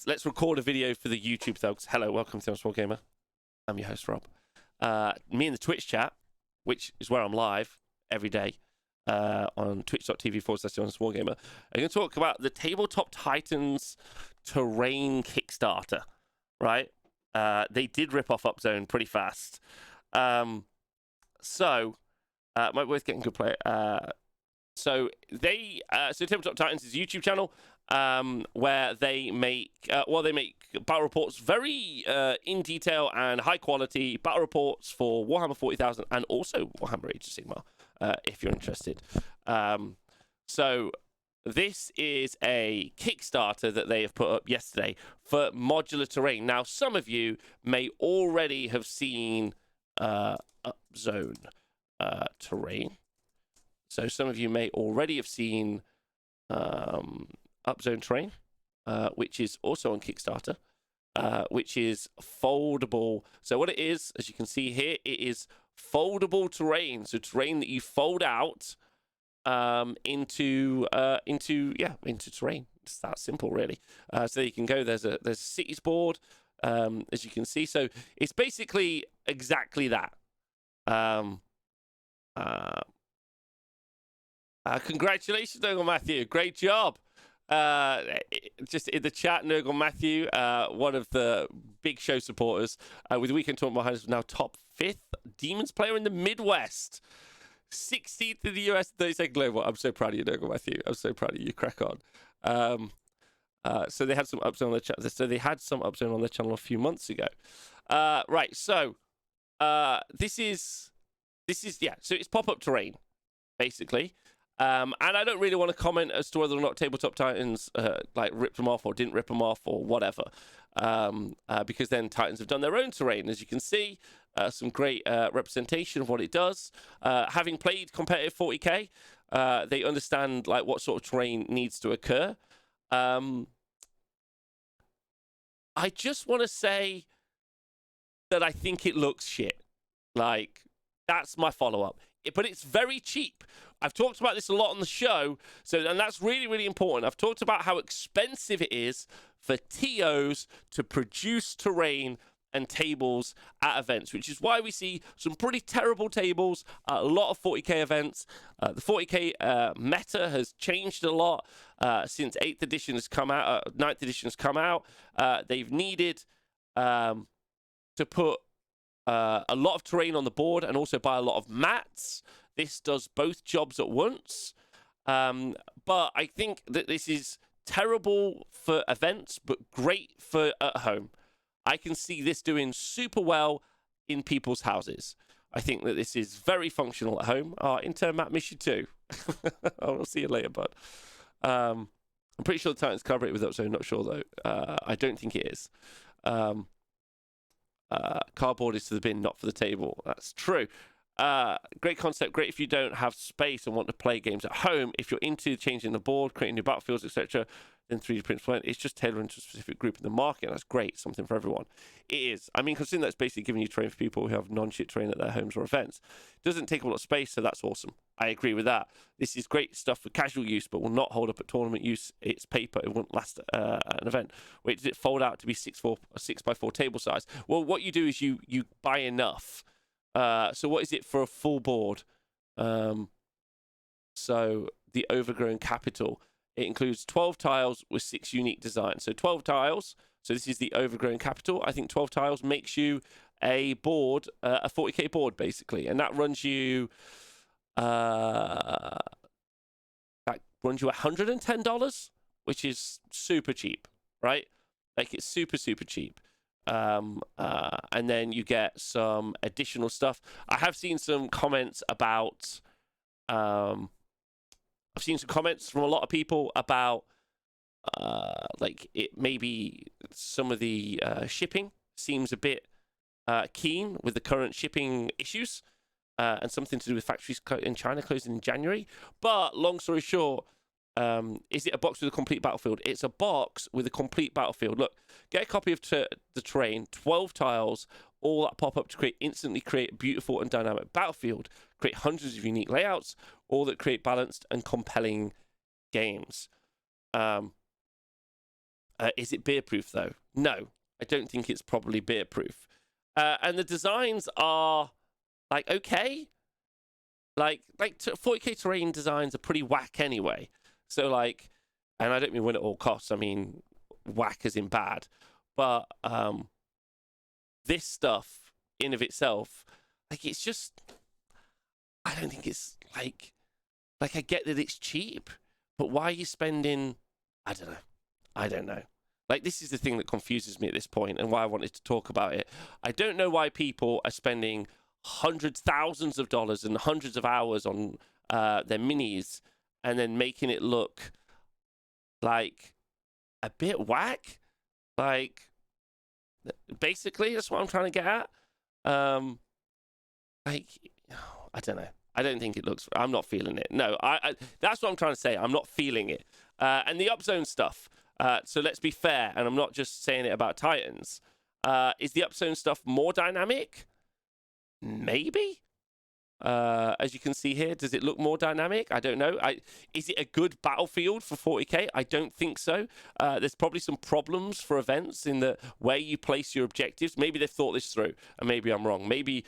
let's record a video for the YouTube thugs. Hello, welcome to Wargamer. I'm your host, Rob. Me in the Twitch chat, which is where I'm live every day on twitch.tv/Wargamer. I'm going to talk about the Tabletop Titans terrain Kickstarter, right? They did rip off Upzone pretty fast. So might be worth getting good play. So Tabletop Titans is a YouTube channel where they make battle reports very in detail and high quality battle reports for Warhammer 40,000 and also Warhammer Age of Sigmar, if you're interested. So this is a Kickstarter that they have put up yesterday for modular terrain. Now, some of you may already have seen Upzone terrain. So some of you may already have seen Upzone terrain, which is also on Kickstarter, which is foldable. So what it is, as you can see here, it is foldable terrain. So terrain that you fold out into terrain. It's that simple, really. So you can go. There's a cities board, as you can see. So it's basically exactly that. Congratulations, Nurgle Matthew. Great job. Just in the chat, Nurgle Matthew, one of the big show supporters, with the weekend tournament behind us, now top 5th Demons player in the Midwest. 16th in the US, 32nd global. I'm so proud of you, Nurgle Matthew. I'm so proud of you. Crack on. So they had some Upzone on the channel. So they had some Upzone on the channel a few months ago. Right. So this is So it's pop-up terrain, basically. And I don't really want to comment as to whether or not Tabletop Titans ripped them off or didn't rip them off or whatever, because then Titans have done their own terrain. As you can see, some great representation of what it does. Having played competitive 40k, they understand what sort of terrain needs to occur. I just want to say that I think it looks shit. That's my follow-up. But it's very cheap. I've talked about this a lot on the show, and that's really, really important. I've talked about how expensive it is for TOs to produce terrain and tables at events, which is why we see some pretty terrible tables at a lot of 40k events. The 40k meta has changed a lot since 8th edition has come out, 9th edition has come out. They've needed to put a lot of terrain on the board and also buy a lot of mats. This does both jobs at once. But I think that this is terrible for events, but great for at home. I can see this doing super well in people's houses. I think that this is very functional at home. Intern Matt, miss you too. I'll see you later, bud. I'm pretty sure the Titans cover it with Upzone. Not sure, though. I don't think it is. Cardboard is to the bin, not for the table. That's true. Great concept. Great if you don't have space and want to play games at home. If you're into changing the board, creating new battlefields, etc., then 3D print it's just tailoring to a specific group in the market. That's great. Something for everyone. It is. I mean, considering that's basically giving you terrain for people who have non-shit terrain at their homes or events. It doesn't take a lot of space, so that's awesome. I agree with that. This is great stuff for casual use, but will not hold up at tournament use. It's paper. It won't last at an event. Wait, does it fold out to be 6x4 table size? Well, what you do is you buy enough. So what is it for a full board? So the overgrown capital, it includes 12 tiles with 6 unique designs. So 12 tiles. So this is the overgrown capital. I think 12 tiles makes you a board, a 40k board basically, and that runs you $110, which is super cheap, right? It's super cheap. And then you get some additional stuff. I have seen some comments about I've seen some comments from a lot of people about it maybe some of the shipping seems a bit keen with the current shipping issues, and something to do with factories in China closing in January. But long story short, is it a box with a complete battlefield? It's a box with a complete battlefield. Look, get a copy of the terrain, 12 tiles, all that pop up to instantly create a beautiful and dynamic battlefield, create hundreds of unique layouts, all that create balanced and compelling games. Is it beer proof though? No, I don't think it's probably beer proof. And the designs are like okay, like 40k terrain designs are pretty whack anyway. So like, and I don't mean win at all costs. I mean whack as in bad. But this stuff in of itself, like it's just, I don't think it's like I get that it's cheap, but why are you spending? I don't know. Like, this is the thing that confuses me at this point and why I wanted to talk about it. I don't know why people are spending hundreds, thousands of dollars and hundreds of hours on their minis and then making it look like a bit whack. Like, basically, that's what I'm trying to get at. Like, I don't know. I don't think it looks. I'm not feeling it. No, I that's what I'm trying to say. I'm not feeling it. And the upzone stuff. So let's be fair, and I'm not just saying it about Titans. Is the upzone stuff more dynamic? Maybe. As you can see here, does it look more dynamic? I don't know. Is it a good battlefield for 40k? I don't think so. There's probably some problems for events in the where you place your objectives. Maybe they've thought this through, and maybe I'm wrong. Maybe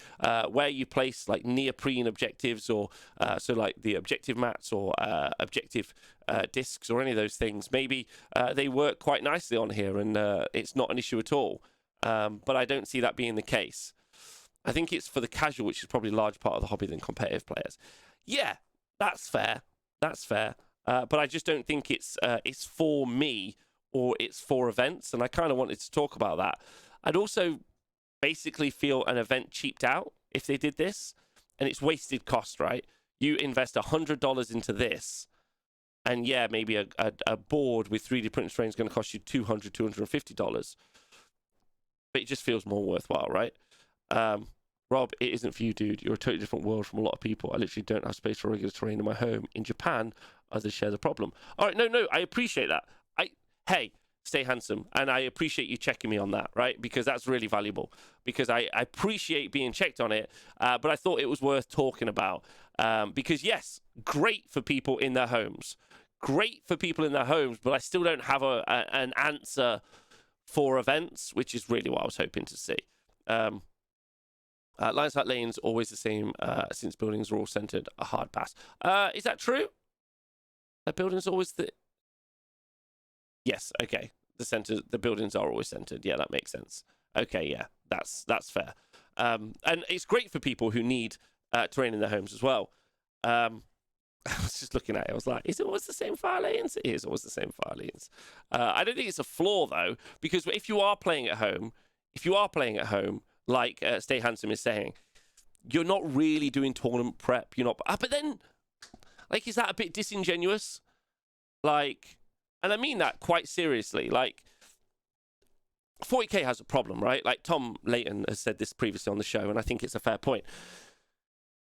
where you place like neoprene objectives, or so like the objective mats or objective discs or any of those things. Maybe they work quite nicely on here, and it's not an issue at all. But I don't see that being the case. I think it's for the casual, which is probably a large part of the hobby, than competitive players. Yeah, that's fair. That's fair. But I just don't think it's for me, or it's for events. And I kind of wanted to talk about that. I'd also basically feel an event cheaped out if they did this. And it's wasted cost, right? You invest $100 into this. And yeah, maybe a board with 3D printed terrain is going to cost you $200, $250. But it just feels more worthwhile, right? Rob, it isn't for you, dude. You're a totally different world from a lot of people. I literally don't have space for regular terrain in my home. In Japan, others share the problem. All right, no, I appreciate that. Hey, stay handsome, and I appreciate you checking me on that, right? Because that's really valuable. Because I appreciate being checked on it, but I thought it was worth talking about. Because yes, great for people in their homes. Great for people in their homes, but I still don't have an answer for events, which is really what I was hoping to see. Lines like lanes always the same since buildings are all centered. A hard pass. Is that true? Buildings always the. Yes. Okay. The buildings are always centered. Yeah, that makes sense. Okay. Yeah, that's fair. And it's great for people who need terrain in their homes as well. I was just looking at it. I was like, is it always the same fire lanes? It is always the same fire lanes. I don't think it's a flaw though, because if you are playing at home, like Stay Handsome is saying, you're not really doing tournament prep. You're not. But then, like, is that a bit disingenuous? Like, and I mean that quite seriously. Like, 40k has a problem, right? Like Tom Layton has said this previously on the show, and I think it's a fair point.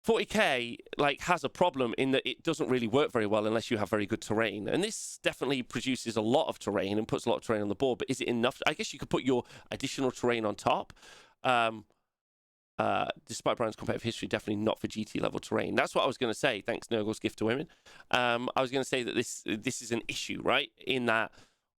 40k like has a problem in that it doesn't really work very well unless you have very good terrain, and this definitely produces a lot of terrain and puts a lot of terrain on the board. But is it enough? I guess you could put your additional terrain on top. Despite Brian's competitive history, definitely not for GT level terrain. That's what I was going to say. Thanks, Nurgle's gift to women. I was going to say that this is an issue, right? In that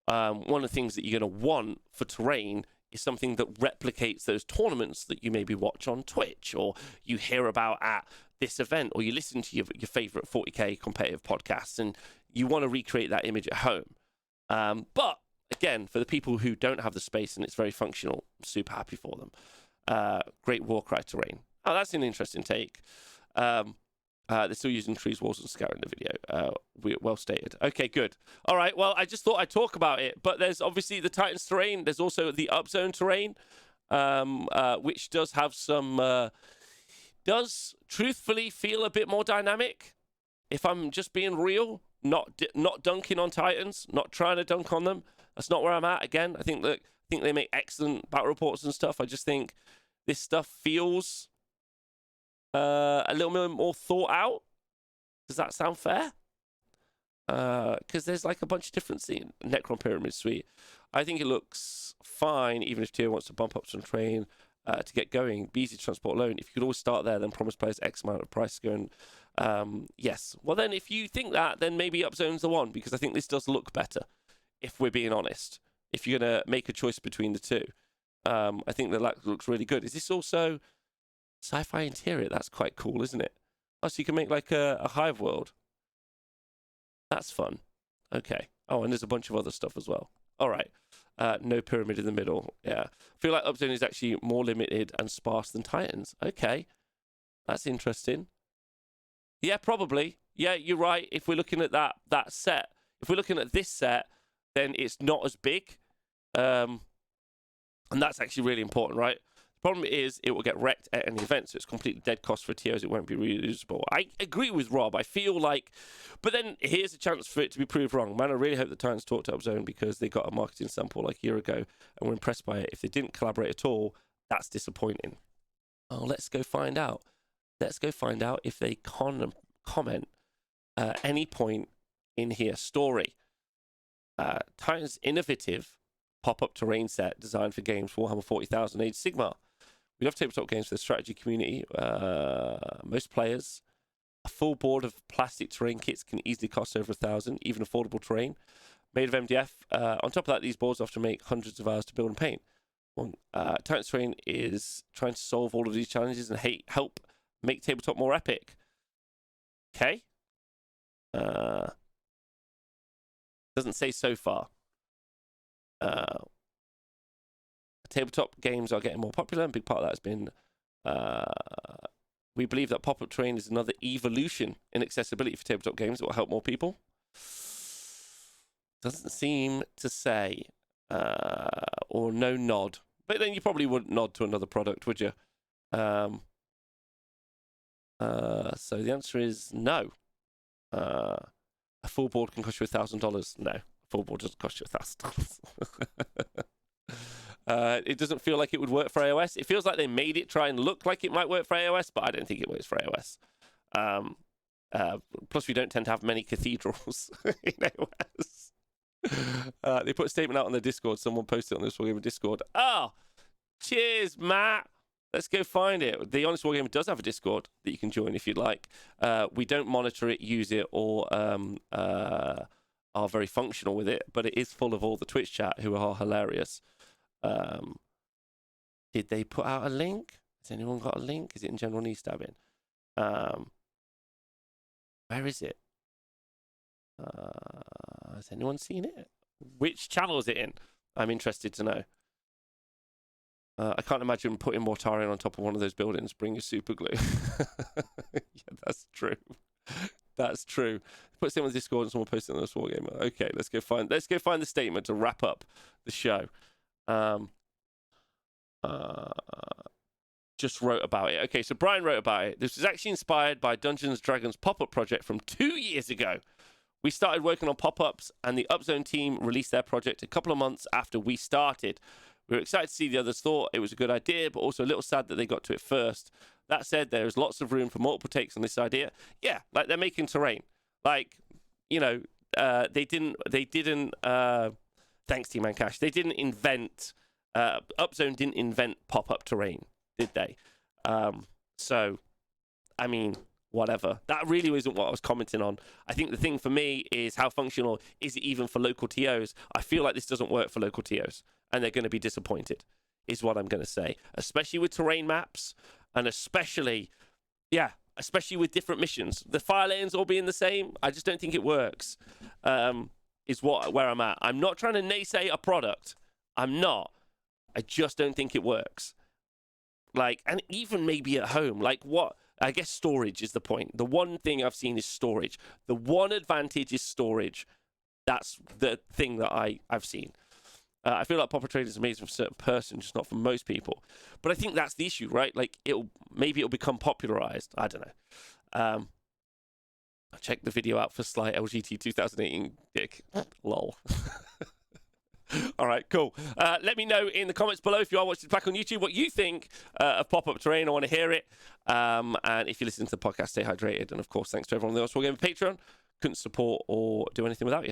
one of the things that you're going to want for terrain is something that replicates those tournaments that you maybe watch on Twitch, or you hear about at this event, or you listen to your favorite 40k competitive podcasts, and you want to recreate that image at home. But again, for the people who don't have the space and it's very functional, I'm super happy for them. Great Warcry terrain. Oh, that's an interesting take. They're still using trees, walls, and scout in the video. Well stated. Okay, good. All right, well, I just thought I'd talk about it. But there's obviously the Titans terrain. There's also the upzone terrain, which does have some... does truthfully feel a bit more dynamic. If I'm just being real, not dunking on Titans, not trying to dunk on them. That's not where I'm at. Again, I think they make excellent battle reports and stuff. I just think this stuff feels a little bit more thought out. Does that sound fair? Because there's like a bunch of different scenes. Necron Pyramid Suite. I think it looks fine, even if Tier wants to bump up some terrain to get going. Be easy to transport alone. If you could always start there, then promise players X amount of price going. Yes. Well, then if you think that, then maybe Upzone's the one, because I think this does look better, if we're being honest. if you're going to make a choice between the two. I think that looks really good. Is this also sci-fi interior? That's quite cool, isn't it? Oh, so you can make like a hive world. That's fun. Okay. Oh, and there's a bunch of other stuff as well. All right. No pyramid in the middle. Yeah. I feel like Upzone is actually more limited and sparse than Titans. Okay. That's interesting. Yeah, probably. Yeah, you're right. If we're looking at that set, if we're looking at this set, then it's not as big. And that's actually really important, right? The problem is it will get wrecked at any event, so it's completely dead cost for TOs. It won't be reusable. I agree with Rob. I feel like, but then here's a chance for it to be proved wrong. Man, I really hope the Titans talked to Upzone because they got a marketing sample like a year ago and were impressed by it. If they didn't collaborate at all, that's disappointing. Oh, let's go find out. Let's go find out if they comment any point in here. Story. Titans innovative pop-up terrain set designed for games for Warhammer 40,000 Age Sigmar. We love tabletop games for the strategy community. Most players, a full board of plastic terrain kits can easily cost over 1,000, even affordable terrain. Made of MDF. On top of that, these boards often make hundreds of hours to build and paint. Titans Terrain is trying to solve all of these challenges and help make tabletop more epic. Okay. Doesn't say so far. Tabletop games are getting more popular, and a big part of that has been we believe that Popup Terrain is another evolution in accessibility for tabletop games that will help more people. Doesn't seem to say, or no nod. But then you probably wouldn't nod to another product, would you? So the answer is no. A full board can cost you $1,000. No, a full board doesn't cost you $1,000. It doesn't feel like it would work for iOS. It feels like they made it try and look like it might work for iOS, but I don't think it works for iOS. Plus, we don't tend to have many cathedrals in iOS. They put a statement out on their Discord. Someone posted it on this Wargamer Discord. Oh, cheers, Matt. Let's go find it. The Honest Wargamer does have a Discord that you can join if you'd like. We don't monitor it, use it, or are very functional with it, but it is full of all the Twitch chat who are hilarious. Did they put out a link? Has anyone got a link? Is it in general knee stabbing? Where is it? Has anyone seen it? Which channel is it in? I'm interested to know. I can't imagine putting Mortarion on top of one of those buildings. Bring your super glue. Yeah, that's true. That's true. Put it on the Discord and someone posted it on this Wargamer. Okay, let's go find the statement to wrap up the show. Just wrote about it. Okay, so Brian wrote about it. This was actually inspired by Dungeons & Dragons pop-up project from 2 years ago. We started working on pop-ups, and the Upzone team released their project a couple of months after we started. We were excited to see the others thought it was a good idea, but also a little sad that they got to it first. That said, there is lots of room for multiple takes on this idea. Yeah, like they're making terrain. Like, you know, they didn't. Thanks, Team Mancash. They didn't invent. Upzone didn't invent pop-up terrain, did they? So, I mean, whatever. That really isn't what I was commenting on. I think the thing for me is how functional is it even for local TOs? I feel like this doesn't work for local TOs, and they're going to be disappointed, is what I'm going to say. Especially with terrain maps, and especially with different missions. The fire lanes all being the same, I just don't think it works, is where I'm at. I'm not trying to naysay a product. I'm not. I just don't think it works. Like, and even maybe at home, like what? I guess storage is the point. The one thing I've seen is storage. The one advantage is storage. That's the thing that I've seen. I feel like Popup Terrain is amazing for a certain person, just not for most people. But I think that's the issue, right? Like, maybe it'll become popularized. I don't know. I'll check the video out for Sly LGT 2018 dick. Lol. All right, cool. Let me know in the comments below if you are watching back on YouTube what you think of Pop-Up Terrain. I want to hear it. And if you listen to the podcast, stay hydrated. And of course, thanks to everyone on the Honest Wargamer Patreon. Couldn't support or do anything without you.